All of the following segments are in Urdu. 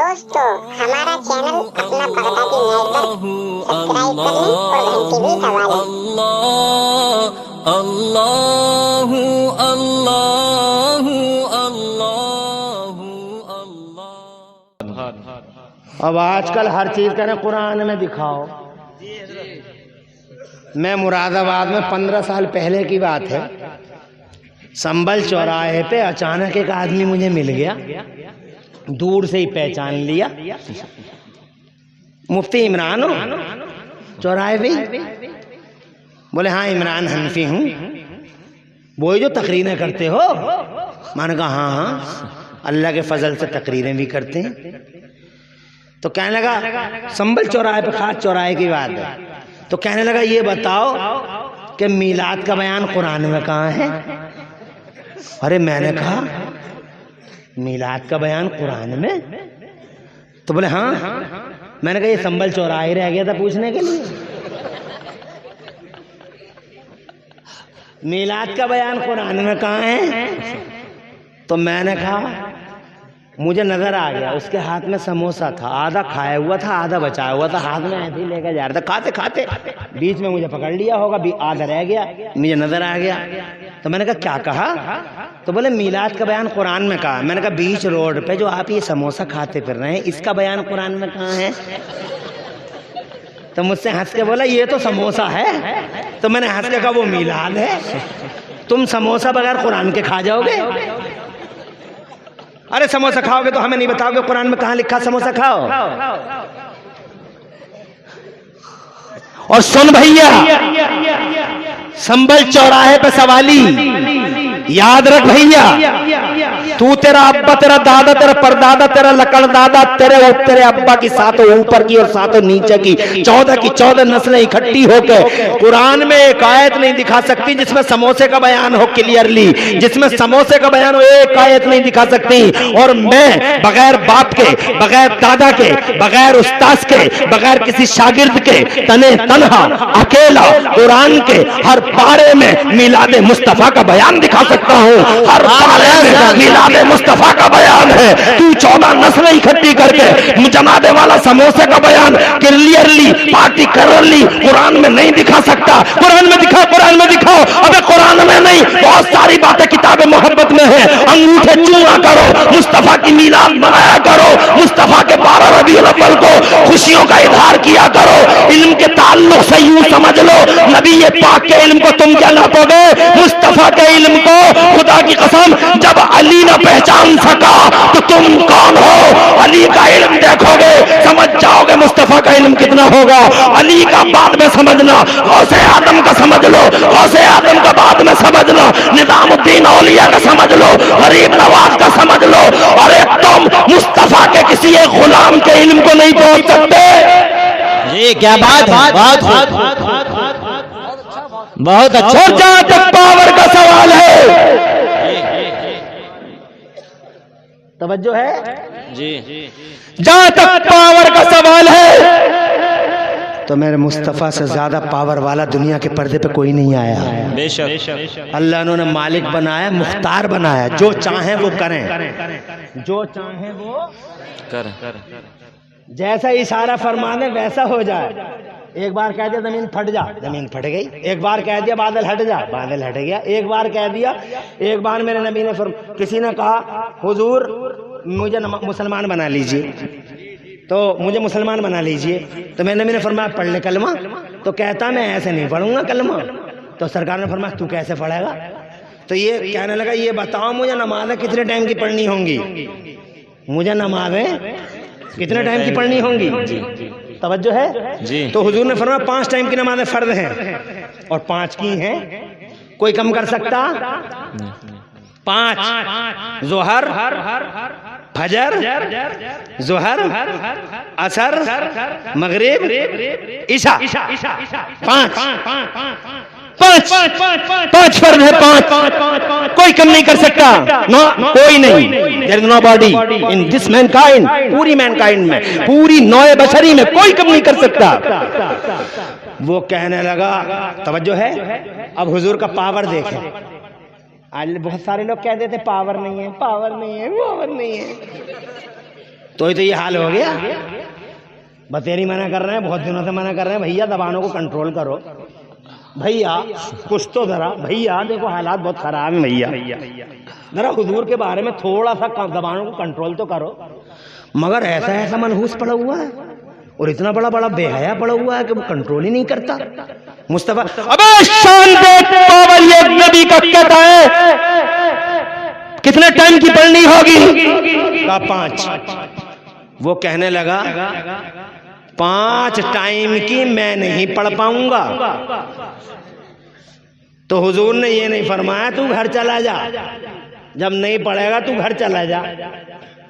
دوستو ہمارا چینل اپنا بغدادی نیٹ پر سبسکرائب کر لیں اور گھنٹی بھی دبا لیں۔ اللہ اللہ اللہ اللہ۔ اب آج کل ہر چیز کہنے قرآن میں دکھاؤ۔ میں مراد آباد میں 15 سال پہلے کی بات ہے، سنبل چوراہے پہ اچانک ایک آدمی مجھے مل گیا، دور سے ہی پہچان لیا۔ مفتی عمران ہو؟ چوراہے پہ بولے ہاں عمران حنفی ہوں، وہی جو تقریریں کرتے ہو؟ میں نے کہا ہاں ہاں اللہ کے فضل سے تقریریں بھی کرتے ہیں۔ تو کہنے لگا سنبل چوراہے پہ، خاص چوراہے کی بات ہے، تو کہنے لگا یہ بتاؤ کہ میلاد کا بیان قرآن میں کہاں ہے؟ ارے میں نے کہا میلاد کا بیان قرآن میں؟ تو بولے ہاں۔ میں نے کہا یہ سنبل چوراہے رہ گیا تھا پوچھنے کے لیے، میلاد کا بیان قرآن میں کہاں ہے؟ تو میں نے کہا مجھے نظر آ گیا اس کے ہاتھ میں سموسہ تھا، آدھا کھایا ہوا تھا آدھا بچایا ہوا تھا، ہاتھ میں ایسے ہی لے کے جا رہا تھا، کھاتے کھاتے بیچ میں مجھے پکڑ لیا ہوگا، آدھا رہ گیا، مجھے نظر آ گیا۔ تو میں نے کہا کیا کہا؟ تو بولے میلاد کا بیان قرآن میں کہا۔ میں نے کہا بیچ روڈ پہ جو آپ یہ سموسہ کھاتے پھر رہے ہیں اس کا بیان قرآن میں کہاں ہے؟ تو مجھ سے ہنس کے بولا یہ تو سموسہ ہے۔ تو میں نے ہنس کے کہا وہ میلاد ہے، تم سموسہ بغیر قرآن کے کھا جاؤ گے؟ ارے سموسہ کھاؤ گے تو ہمیں نہیں بتاؤ گے قرآن میں کہاں لکھا سموسہ کھاؤ؟ اور سن بھیا، سنبل چوراہے پہ سوالی یاد رکھ بھیا، تو تیرا ابا تیرا دادا تیرا پردادا تیرا لکڑ دادا تیرے ابا کی ساتوں اوپر کی اور ساتوں نیچے کی 14 نسلیں اکٹھی ہو کے قرآن میں ایک آیت نہیں دکھا سکتی جس میں سموسے کا بیان ہو کلیئرلی، جس میں سموسے کا بیان ہو ایک آیت نہیں دکھا سکتی۔ اور میں بغیر باپ کے، بغیر دادا کے، بغیر استاذ کے، بغیر کسی شاگرد کے، تنہا اکیلا قرآن کے ہر پارے میں میلاد مصطفیٰ کا بیان دکھا سکتا ہوں، ہر پارے میں میلاد مصطفیٰ کا بیان ہے۔ تو 14 نسلیں اکٹھی کر کے جماعت والا سموسے کا بیان کلیئرلی پارٹیکولرلی قرآن میں نہیں دکھا سکتا۔ قرآن میں دکھا، قرآن میں دکھاؤ۔ ابے قرآن میں نہیں، بہت ساری باتیں کتاب محبت میں ہیں، انگوٹھے چوما کرو، مصطفیٰ کی میلاد منایا کرو، مصطفیٰ کے 12 ربیع الاول کو خوشیوں کا اظہار کیا کرو۔ علم کے تعلق سے یوں سمجھ لو نبی پاک کے علم کو تم کیا ناپو گے؟ مصطفیٰ کے علم کو۔ خدا کی قسم جب علی نہ پہچان سکا تو تم کون ہو؟ علی کا علم دیکھو گے سمجھ جاؤ گے مصطفیٰ کا علم کتنا ہوگا۔ علی کا بعد میں سمجھنا، غوث اعظم کا سمجھ لو، غوث اعظم کا بعد میں سمجھنا، نظام الدین اولیاء کا سمجھ لو، غریب نواز کا سمجھ لو، اور ایک تم مصطفیٰ کے کسی ایک غلام کے علم کو نہیں پہنچ سکتے۔ جی کیا بات ہے، بہت اچھا۔ اور جہاں تک پاور کا سوال ہے، توجہ ہے جی، جہاں تک پاور کا سوال ہے تو میرے مصطفیٰ سے زیادہ پاور والا دنیا کے پردے پہ کوئی نہیں آیا۔ بے شک اللہ انہوں نے مالک بنایا، مختار بنایا، جو چاہیں وہ کریں، جو چاہیں وہ کر جیسا اشارہ فرما دیں ویسا ہو جائے۔ ایک بار کہہ دیا زمین پھٹ جا، زمین پھٹ گئی۔ ایک بار کہہ دیا بادل ہٹ جا، بادل ہٹ گیا۔ ایک بار کہہ دیا، ایک بار میرے نبی نے کسی نے کہا حضور مجھے مسلمان بنا لیجئے، تو مجھے مسلمان بنا لیجئے، تو میرے نبی نے فرمایا پڑھ لے کلمہ، تو کہتا میں ایسے نہیں پڑھوں گا کلمہ، تو سرکار نے فرمایا تو کیسے پڑھے گا؟ تو یہ کہنے لگا یہ بتاؤ مجھے نمازیں کتنے ٹائم کی پڑھنی ہوں گی، مجھے نمازیں کتنے ٹائم کی پڑھنی ہوں گی؟ توجہ ہے جی۔ تو حضور نے فرمایا 5 ٹائم کی نمازیں فرض ہیں اور 5 کی ہیں، کوئی کم کر سکتا؟ 5 ظہر، فجر، ظہر، عصر، مغرب، عشاء، 5 فرض ہے، 5 کوئی کم نہیں کر سکتا، کوئی نہیں۔ there is nobody in this mankind، پوری mankind میں، پوری نوع بشری میں کوئی کم نہیں کر سکتا۔ وہ کہنے لگا توجہ ہے، اب حضور کا پاور دیکھیں۔ آج بہت سارے لوگ کہہ دیتے پاور نہیں ہے، پاور نہیں ہے، پاور نہیں ہے۔ تو یہ حال ہو گیا. بتیری منع کر رہے ہیں, بہت دنوں سے منع کر رہے ہیں بھیا زبانوں کو کنٹرول کرو بھیا, کچھ تو ذرا بھیا, دیکھو حالات بہت خراب ہیں بھیا, ذرا حضور کے بارے میں تھوڑا سا زبانوں کو کنٹرول تو کرو. مگر ایسا منحوس پڑا ہوا ہے اور اتنا بڑا بے حیا پڑا ہوا ہے کہ وہ کنٹرول ہی نہیں کرتا. مصطفیٰ ابے شان دیکھ پاور یہ نبی کا کہتا ہے کتنے ٹائم کی پڑھنی ہوگی؟ کہا 5. وہ کہنے لگا 5 ٹائم کی میں نہیں پڑھ پاؤں گا. تو حضور نے یہ نہیں فرمایا تو گھر چلا جا, جب نہیں پڑھے گا تو گھر چلا جا,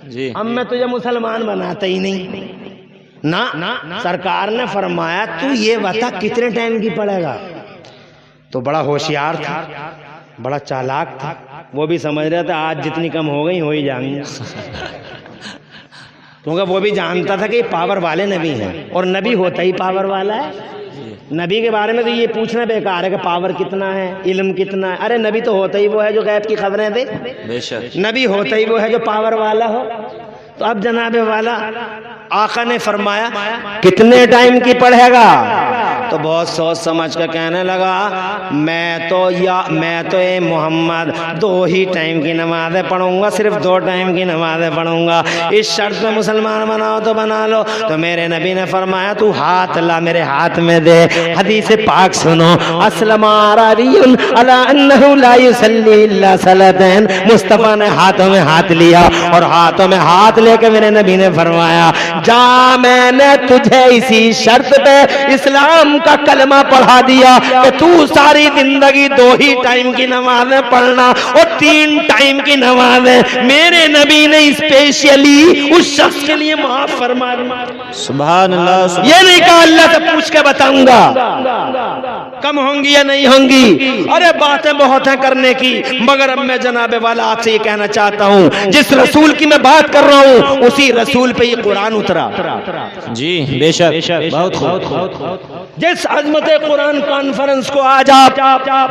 جی اب میں تجھے مسلمان بناتا ہی نہیں. نہ, سرکار نے فرمایا تو یہ بتا کتنے ٹائم کی پڑھے گا. تو بڑا ہوشیار تھا, بڑا چالاک تھا, وہ بھی سمجھ رہا تھا آج جتنی کم ہو گئی ہو ہی جائیں گے, کیونکہ وہ بھی جانتا تھا کہ یہ پاور والے نبی ہیں, اور نبی ہوتا ہی پاور والا ہے. نبی کے بارے میں تو یہ پوچھنا بیکار ہے کہ پاور کتنا ہے, علم کتنا ہے. ارے نبی تو ہوتا ہی وہ ہے جو غیب کی خبریں دے, بے شک. نبی ہوتا ہی وہ ہے جو پاور والا ہو. تو اب جناب والا آقا نے فرمایا کتنے ٹائم کی پڑھے گا؟ تو بہت سوچ سمجھ کر کہنے لگا میں تو اے محمد 2 ہی ٹائم کی نمازیں پڑھوں گا, صرف 2 ٹائم کی نمازیں پڑھوں گا. اس شرط میں مسلمان بناؤ تو بنا لو. تو میرے نبی نے فرمایا تو ہاتھ لا میرے ہاتھ میں دے. حدیث پاک سنو, اسلم عربی علی انہ لا یصلی الا صلاتین. مصطفیٰ نے ہاتھوں میں ہاتھ لیا اور ہاتھوں میں ہاتھ لے کے میرے نبی نے فرمایا جا میں نے تجھے اسی شرط پہ اسلام کا کلمہ پڑھا دیا کہ تو ساری زندگی 2 ہی ٹائم کی نمازیں پڑھنا اور 3 ٹائم کی نمازیں میرے نبی نے اسپیشلی اس شخص کے لیے معاف فرما دی. سبحان اللہ. یہ نہیں کہا اللہ سے پوچھ کے بتاؤں گا کم ہوں گی یا نہیں ہوں گی. ارے باتیں بہت ہیں کرنے کی, مگر اب میں جناب والا آپ سے یہ کہنا چاہتا ہوں جس رسول کی میں بات کر رہا ہوں اسی رسول پہ یہ قرآن اترا. جی بے شک, بہت خوب. جس عظمت قرآن کانفرنس کو آج آپ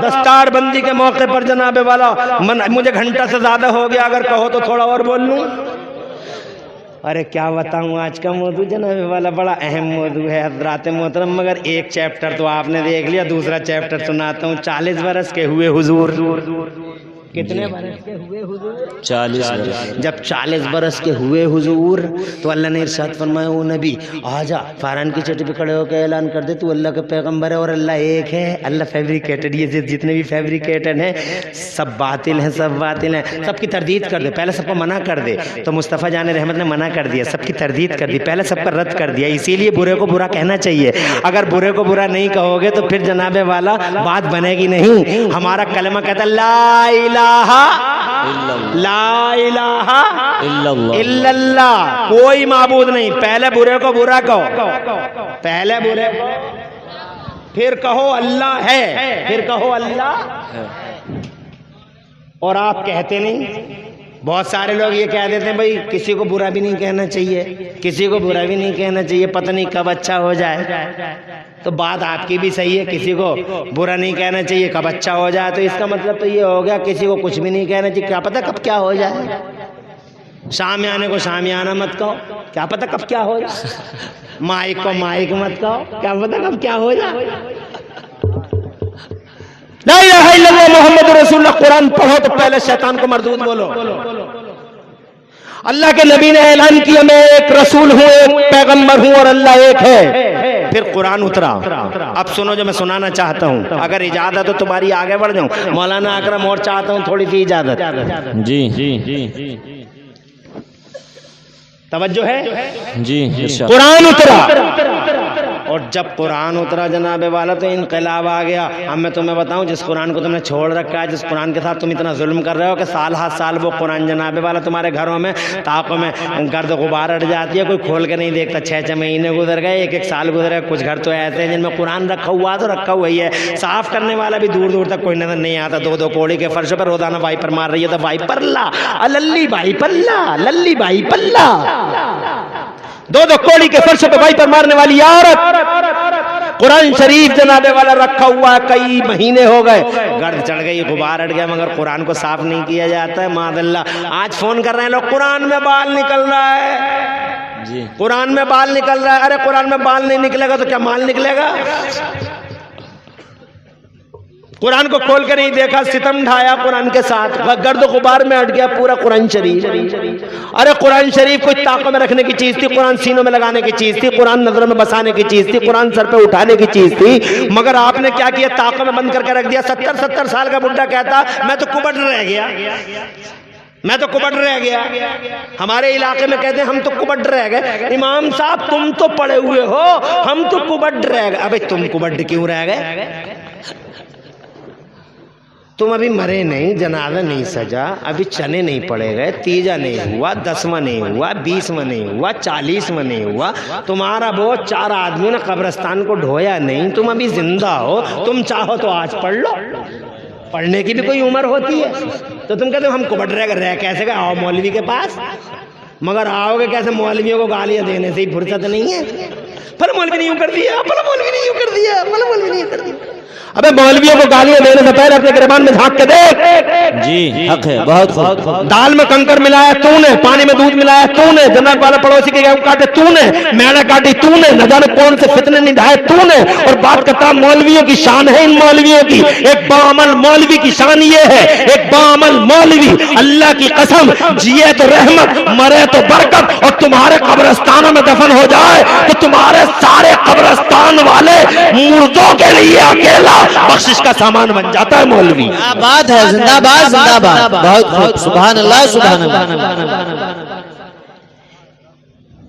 دستار بندی کے موقع پر جناب والا مجھے گھنٹہ سے زیادہ ہو گیا, اگر کہو تو تھوڑا اور بول لوں. ارے کیا بتاؤں آج کا موضوع جناب والا بڑا اہم موضوع ہے حضرات محترم, مگر ایک چیپٹر تو آپ نے دیکھ لیا, دوسرا چیپٹر سناتا ہوں. 40 برس کے ہوئے حضور. کتنے برس کے ہوئے حضور؟ 40 برس. جب 40 برس کے ہوئے حضور تو اللہ نے ارشاد فرمایا او نبی آجا فاران کی چٹی پہ کھڑے ہو کے اعلان کر دے تو اللہ کا پیغمبر ہے اور اللہ ایک ہے. اللہ فیبریکیٹڈ, یہ جتنے بھی فیبریکیٹڈ ہیں سب باطل ہیں, سب باطل ہیں, سب کی تردید کر دے, پہلے سب کو منع کر دے. تو مصطفیٰ جان رحمت نے منع کر دیا, سب کی تردید کر دی, پہلے سب پر رد کر دیا. اسی لیے برے کو برا کہنا چاہیے. اگر برے کو برا نہیں کہو گے تو پھر جناب والا بات بنے گی نہیں. ہمارا کلمہ کہتا لا الہ لا الہ الا اللہ, کوئی معبود نہیں. پہلے برے کو برا کہو, پہلے برے کو, پھر کہو اللہ ہے, پھر کہو اللہ. اور آپ کہتے نہیں. بہت سارے لوگ یہ کہہ دیتے ہیں بھائی کسی کو برا بھی نہیں کہنا چاہیے, کسی کو برا بھی نہیں کہنا چاہیے, پتہ نہیں کب اچھا ہو جائے. تو بات آپ کی بھی صحیح ہے, کسی کو برا نہیں کہنا چاہیے کب اچھا ہو جائے. تو اس کا مطلب تو یہ ہو گیا کسی کو کچھ بھی نہیں کہنا چاہیے, کیا پتہ کب کیا ہو جائے. شامیانے کو شامیانہ مت کہو, کیا پتہ کب کیا ہو جائے. مائک کو مائک مت کہو, کیا پتہ کب کیا ہو جائے. لا الہ الا اللہ محمد رسول اللہ. قرآن پڑھو تو پہلے شیطان کو مردود بولو. اللہ کے نبی نے اعلان کیا میں ایک رسول ہوں, ایک پیغمبر ہوں اور اللہ ایک ہے. پھر قرآن اترا. اب سنو جو میں سنانا چاہتا ہوں, اگر اجازت تو تمہاری آگے بڑھ جاؤں. مولانا اکرم اور چاہتا ہوں تھوڑی سی اجازت. جی توجہ ہے. جی قرآن اترا, اور جب قرآن اترا جناب والا تو انقلاب آ گیا. اب میں تمہیں بتاؤں جس قرآن کو تم نے چھوڑ رکھا ہے, جس قرآن کے ساتھ تم اتنا ظلم کر رہے ہو کہ سال ہر سال وہ قرآن جناب والا تمہارے گھروں میں طاقوں میں گرد غبار اڑ جاتی ہے, کوئی کھول کے نہیں دیکھتا. 6 مہینے گزر گئے, 1 سال گزرے. کچھ گھر تو ایسے ہیں جن میں قرآن رکھا ہوا تو رکھا ہوا ہی ہے, صاف کرنے والا بھی دور دور تک کوئی نظر نہیں آتا. 2 کوڑی کے فرش پر روزانہ وائپر مار رہی ہے, تو وائپر لا للی وائپر لا للی وائپر لا. 2 کوڑی کے فرش پہ وائپر مارنے والی عورت قرآن شریف جناب والا رکھا ہوا ہے, کئی مہینے ہو گئے, گرد چڑھ گئی, غبار اڑ گیا, مگر قرآن کو صاف نہیں کیا جاتا ہے. معاذ اللہ. آج فون کر رہے ہیں لوگ قرآن میں بال نکل رہا ہے. قرآن میں بال نکل رہا ہے، ارے قرآن میں بال نہیں نکلے گا تو کیا مال نکلے گا؟ قرآن کو کھول کے نہیں دیکھا، ستم ڈھایا قرآن کے ساتھ، گرد و غبار میں ہٹ گیا پورا قرآن شریف۔ ارے قرآن شریف کوئی طاقوں میں رکھنے کی چیز تھی، قرآن سینوں میں لگانے کی چیز تھی، قرآن نظروں میں بسانے کی چیز تھی، قرآن سر پہ اٹھانے کی چیز تھی، مگر آپ نے کیا کیا؟ طاقوں میں بند کر کے رکھ دیا۔ 70 سال کا بڈھا کہتا میں تو کبٹ رہ گیا، میں تو کبٹ رہ گیا۔ ہمارے علاقے میں کہتے ہیں ہم تو کبٹ رہ گئے۔ امام صاحب تم تو پڑے ہوئے ہو، ہم تو کبٹ رہ گئے۔ ابے تم کبٹ کیوں رہ گئے؟ تم ابھی مرے نہیں، جنازہ نہیں سجا، ابھی چنے نہیں پڑے گئے، تیجا نہیں ہوا، 10واں نہیں ہوا، 20واں نہیں ہوا، 40واں نہیں ہوا، تمہارا وہ 4 آدمیوں نے قبرستان کو ڈھویا نہیں، تم ابھی زندہ ہو، تم چاہو تو آج پڑھ لو۔ پڑھنے کی بھی کوئی عمر ہوتی ہے تو تم کہتے ہو ہم کبٹ رہ کیسے گئے؟ آؤ مولوی کے پاس، مگر آؤ گے کیسے؟ مولویوں کو گالیاں دینے سے ہی فرصت نہیں ہے۔ پھر مولوی نے یوں کر دیا، پھر مولوی نے یوں کر دیا، پھر مولوی نے یوں کر دیا۔ ابے مولویوں کو گالیاں دینے سے پہلے اپنے گریبان میں جھانک کے دیکھ۔ جی حق ہے، بہت خوب۔ دال میں کنکر ملایا تو نے، پانی میں دودھ ملایا تو نے، جنت والا پڑوسی کے گیہوں کاٹے تو نے، میڑے کاٹی تو نے، نہ جانے کون سے فتنے نڈھائے تو نے۔ اور بات کرتا مولویوں کی شان ہے، ان مولویوں کی ایک باعمل مولوی کی شان یہ ہے، ایک باعمل مولوی اللہ کی قسم جیے تو رحمت، مرے تو برکت، اور تمہارے قبرستانوں میں دفن ہو جائے تو تمہارے سارے قبرستان والے مردوں کے لیے اکیلا بخشش کا سامان بن جاتا ہے مولوی۔ کیا بات ہے، زندہ باد زندہ باد، بہت خوب، سبحان اللہ سبحان اللہ۔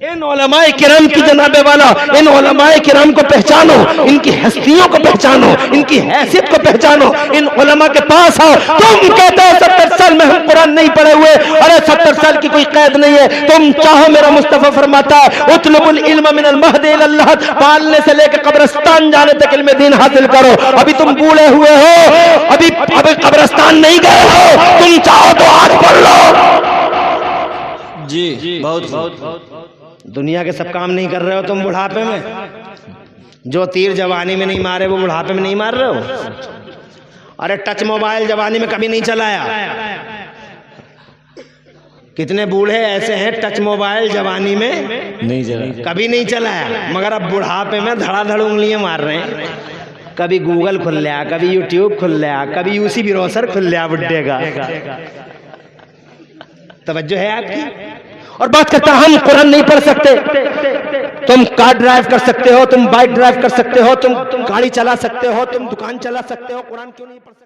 ان علماء کرام کی جناب والا، ان علماء کرام کو پہچانو، ان کی ہستیوں کو پہچانو، ان کی حیثیت کو پہچانو، ان علماء کے پاس آؤ۔ تم کہتے ہو 70 سال میں ہم قرآن نہیں پڑھے ہوئے، ارے 70 سال کی کوئی قید نہیں ہے۔ تم چاہو، میرا مصطفیٰ فرماتا ہے اطلب العلم من المہد الی اللحد، پالنے سے لے کے قبرستان جانے تک علم دین حاصل کرو۔ ابھی تم بوڑھے ہوئے ہو، ابھی قبرستان نہیں گئے ہو، تم چاہو تو آج پڑھ لو۔ جی بہت بہت۔ دنیا کے سب کام نہیں کر رہے ہو تم بڑھاپے میں؟ جو تیر جوانی میں نہیں مارے وہ بڑھاپے میں نہیں مار رہے ہو؟ ارے ٹچ موبائل جوانی میں کبھی نہیں چلایا۔ کتنے بوڑھے ایسے ہیں ٹچ موبائل جوانی میں نہیں چلا، کبھی نہیں چلایا، مگر اب بڑھاپے میں دھڑا دھڑ انگلیاں مار رہے ہیں۔ کبھی گوگل کھل لیا، کبھی یوٹیوب کھل لیا، کبھی یوسی بروسر کھل لیا بڈھے کا۔ توجہ ہے آپ کی؟ اور بات کرتا ہم قرآن نہیں پڑھ سکتے۔ تم کار ڈرائیو کر سکتے ہو، تم بائک ڈرائیو کر سکتے ہو، تم گاڑی چلا سکتے ہو، تم دکان چلا سکتے ہو، قرآن کیوں نہیں پڑھ سکتے؟